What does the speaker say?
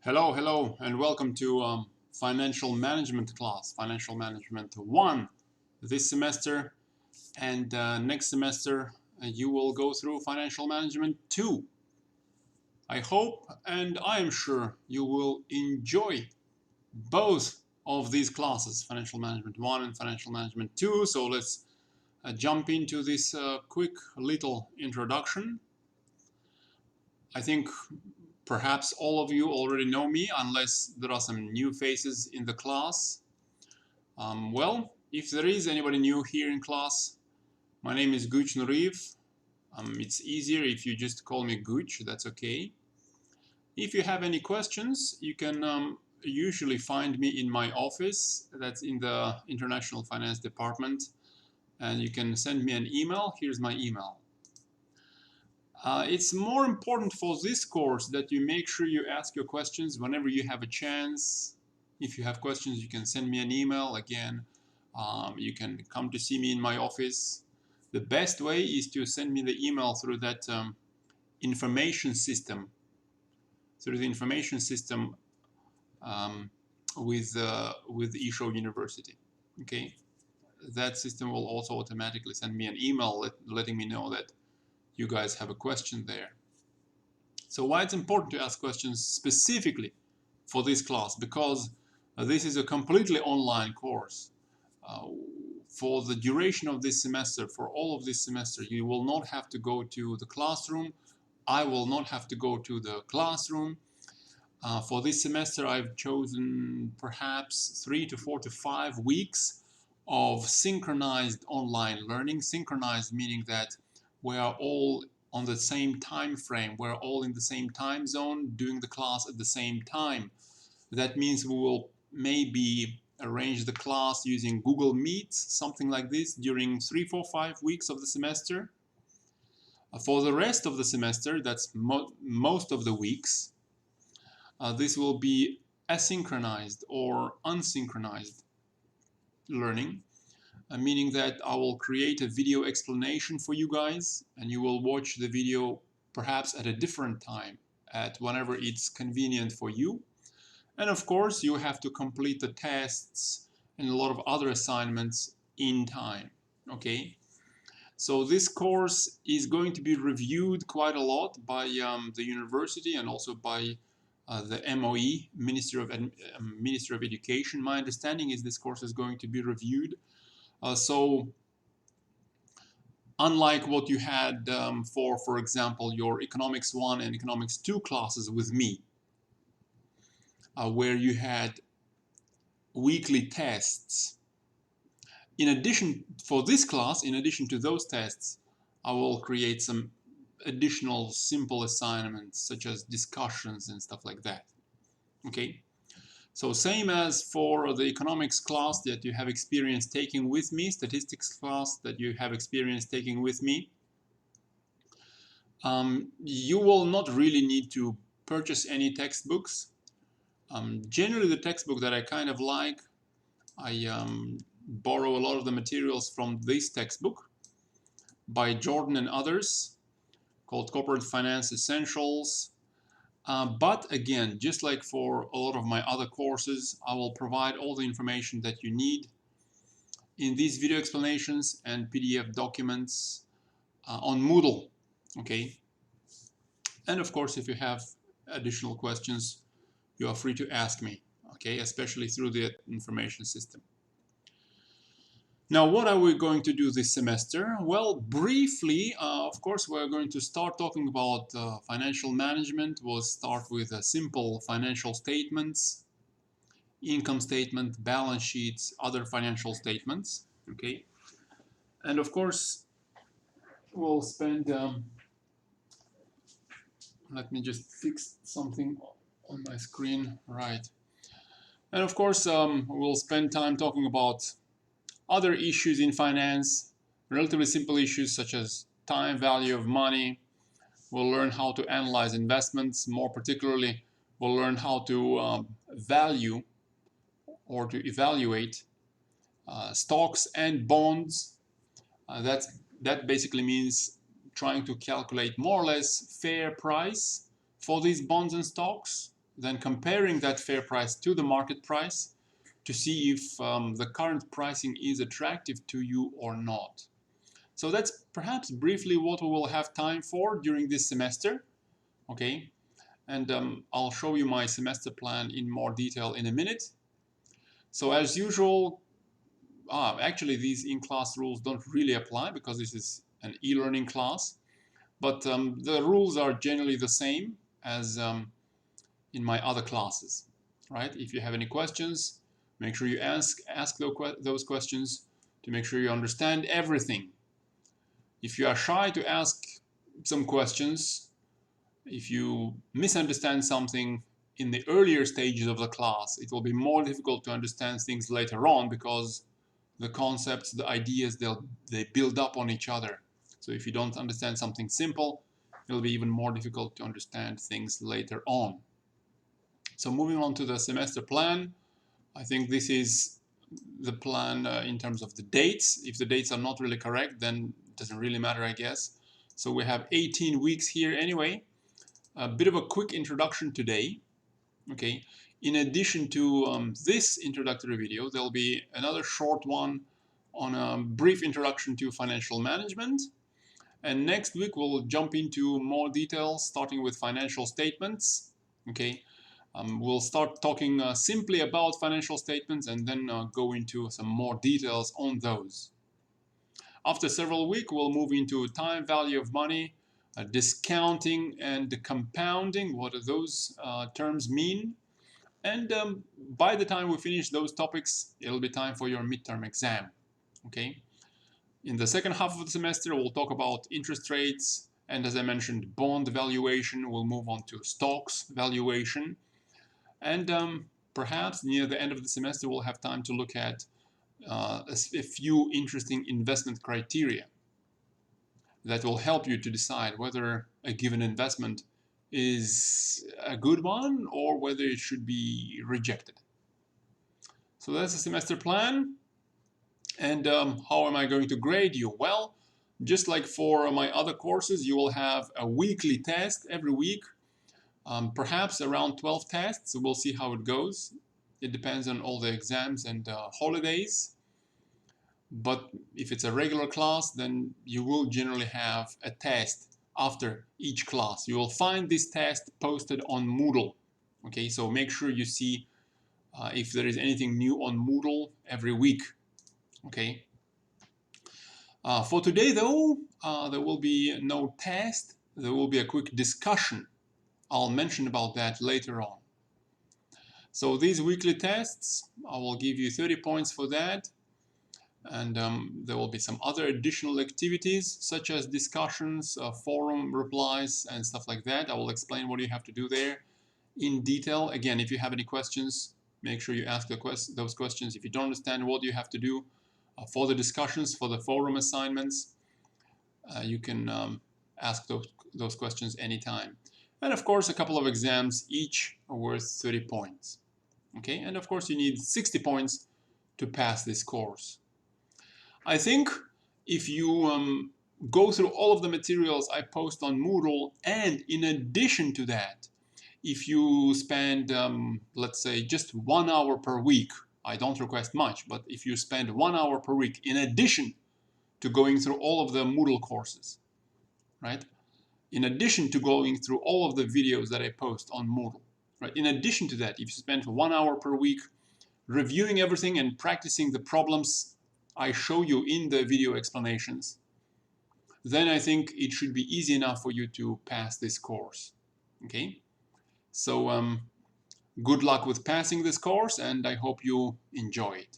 Hello, and welcome to Financial Management class, Financial Management 1 this semester, and next semester you will go through Financial Management 2. I hope and I am sure you will enjoy both of these classes, Financial Management 1 and Financial Management 2. So let's jump into this quick little introduction. I think perhaps all of you already know me, unless there are some new faces in the class. Well, if there is anybody new here in class, my name is Guç Nuriyev. It's easier if you just call me Guç, that's okay. If you have any questions, you can usually find me in my office, that's in the International Finance Department, and you can send me an email. Here's my email. It's more important for this course that you make sure you ask your questions whenever you have a chance. If you have questions, you can send me an email. Again, you can come to see me in my office. The best way is to send me the email through that information system. Through the information system with eShow University. Okay, that system will also automatically send me an email letting me know that you guys have a question there. So why it's important to ask questions specifically for this class? Because this is a completely online course. For the duration of this semester, for all of this semester, you will not have to go to the classroom. I will not have to go to the classroom. For this semester, I've chosen perhaps 3 to 4 to 5 weeks of synchronized online learning. Synchronized meaning that we are all on the same time frame. We're all in the same time zone doing the class at the same time. That means we will maybe arrange the class using Google Meet, something like this, during 3, 4, 5 weeks of the semester. For the rest of the semester, that's most of the weeks, this will be asynchronized or unsynchronized learning. Meaning that I will create a video explanation for you guys, and you will watch the video perhaps at a different time, at whenever it's convenient for you. And of course, you have to complete the tests and a lot of other assignments in time. Okay, so this course is going to be reviewed quite a lot by the university and also by the MOE, Ministry of Education. My understanding is this course is going to be reviewed. So unlike what you had for example, your Economics 1 and Economics 2 classes with me, where you had weekly tests. In addition, for this class, in addition to those tests, I will create some additional simple assignments such as discussions and stuff like that. Okay? So same as for the economics class that you have experience taking with me, statistics class that you have experience taking with me, you will not really need to purchase any textbooks. Generally, the textbook that I kind of like, I borrow a lot of the materials from this textbook by Jordan and others, called Corporate Finance Essentials. But again, just like for a lot of my other courses, I will provide all the information that you need in these video explanations and PDF documents on Moodle. Okay. And of course, if you have additional questions, you are free to ask me. Okay, especially through the information system. Now, what are we going to do this semester? Well, briefly, of course, we're going to start talking about financial management. We'll start with simple financial statements, income statement, balance sheets, other financial statements. Okay, and of course, we'll spend. Let me just fix something on my screen. Right, and of course, we'll spend time talking about other issues in finance, relatively simple issues such as time value of money. We'll learn how to analyze investments. More particularly, we'll learn how to value or to evaluate stocks and bonds. That basically means trying to calculate more or less fair price for these bonds and stocks then comparing that fair price to the market price to see if the current pricing is attractive to you or not. So that's perhaps briefly what we will have time for during this semester, okay? And I'll show you my semester plan in more detail in a minute. So as usual, actually these in-class rules don't really apply because this is an e-learning class, but the rules are generally the same as in my other classes, right? If you have any questions, make sure you ask those questions to make sure you understand everything. If you are shy to ask some questions, if you misunderstand something in the earlier stages of the class, it will be more difficult to understand things later on because the concepts, the ideas, they build up on each other. So if you don't understand something simple, it'll be even more difficult to understand things later on. So moving on to the semester plan, I think this is the plan in terms of the dates. If the dates are not really correct, then it doesn't really matter, I guess. So we have 18 weeks here anyway. A bit of a quick introduction today. Okay. In addition to this introductory video, there'll be another short one on a brief introduction to financial management. And next week we'll jump into more details, starting with financial statements. Okay. We'll start talking simply about financial statements and then go into some more details on those. After several weeks, we'll move into time value of money, discounting and compounding. What do those terms mean? And by the time we finish those topics, it'll be time for your midterm exam. Okay. In the second half of the semester, we'll talk about interest rates. And as I mentioned, bond valuation. We'll move on to stocks valuation. And perhaps near the end of the semester, we'll have time to look at a few interesting investment criteria that will help you to decide whether a given investment is a good one or whether it should be rejected. So that's the semester plan. And how am I going to grade you? Well, just like for my other courses, you will have a weekly test every week. Perhaps around 12 tests. We'll see how it goes. It depends on all the exams and holidays. But if it's a regular class, then you will generally have a test after each class. You will find this test posted on Moodle. Okay, so make sure you see if there is anything new on Moodle every week. Okay. For today, though, there will be no test. There will be a quick discussion. I'll mention about that later on. So these weekly tests, I will give you 30 points for that. And there will be some other additional activities such as discussions, forum replies and stuff like that. I will explain what you have to do there in detail. Again, if you have any questions, make sure you ask those questions. If you don't understand what you have to do for the discussions, for the forum assignments, you can ask those questions anytime. And of course, a couple of exams, each are worth 30 points. Okay, and of course you need 60 points to pass this course. I think if you go through all of the materials I post on Moodle, and in addition to that, if you spend, let's say, just 1 hour per week, I don't request much, but if you spend 1 hour per week in addition to going through all of the Moodle courses, right? In addition to going through all of the videos that I post on Moodle, right? In addition to that, if you spend 1 hour per week reviewing everything and practicing the problems I show you in the video explanations, then I think it should be easy enough for you to pass this course. Okay? So good luck with passing this course, and I hope you enjoy it.